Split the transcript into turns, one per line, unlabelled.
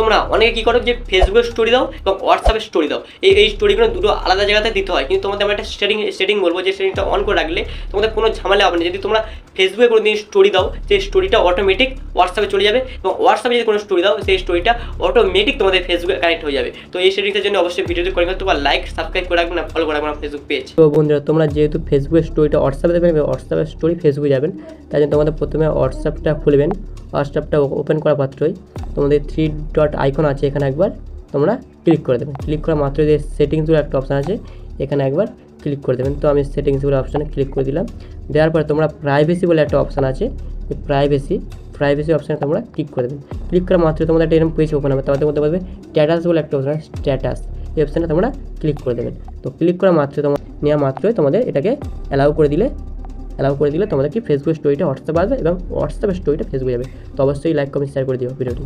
তোমরা অনেকে কী করো যে ফেসবুকে স্টোরি দাও এবং হোয়াটসঅ্যাপে স্টোরি দাও, এই স্টোরিগুলো দুটো আলাদা জায়গাতে দিতে হয়। কিন্তু তোমাদের আমি একটা সেটিং বলবো, যে সেটিংটা অন করে রাখলে তোমাদের কোনো ঝামেলা হবে না। যদি তোমরা ফেসবুকে কোনো দিন স্টোরি দাও, সেই স্টোরিটা অটোমেটিক হোয়াটসঅ্যাপে চলে যাবে, এবং হোয়াটসঅ্যাপে যদি কোনো স্টোরি দাও সেই স্টোরিটা অটোমেটিক তোমাদের ফেসবুকে কানেক্ট হয়ে যাবে। তো এই সেটিংটার জন্য অবশ্যই ভিডিওটি করে তোমার লাইক সাবস্ক্রাইব করে রাখবেন, ফলো করে রাখবেন ফেসবুক পেজ। তো বন্ধুরা, তোমরা যেহেতু ফেসবুকের স্টোরিটা হোয়াটসঅ্যাপে দেবেন, হোয়াটসঅ্যাপের স্টোরি ফেসবুকে যাবেন, তাই জন্য তোমাদের প্রথমে হোয়াটসঅ্যাপটা খুলবেন। হোয়াটসঅ্যাপটা ওপেন করা মাত্রই তোমাদের 3 ডট আইকন আছে, এখানে একবার তোমরা ক্লিক করে দেবেন। ক্লিক করা মাত্রই যে সেটিংস বলে একটা অপশান আছে, এখানে একবার ক্লিক করে দেবেন। তো আমি সেটিংস বলে অপশানে ক্লিক করে দিলাম। দেওয়ার পরে তোমরা প্রাইভেসি বলে একটা অপশান আছে, এই প্রাইভেসি অপশানে তোমরা ক্লিক করে দেবেন। ক্লিক করা মাত্রই তোমাদের একটা এরকম পেজ ওপেন হবে, তাদের মধ্যে বলবে স্ট্যাটাস বলে একটা অপশান, স্ট্যাটাস, এই অপশানে তোমরা ক্লিক করে দেবেন। তো ক্লিক করা মাত্রই নেওয়া মাত্রই তোমাদের এটাকে অ্যালাউ করে দিলে তোমাদের কি ফেসবুক স্টোরিটা হোয়াটসঅ্যাপ আসবে এবং হোয়াটসঅ্যাপের স্টোরিটা ফেসবুকে যাবে। তো অবশ্যই লাইক কমেন্ট শেয়ার করে দিও ভিডিওটি।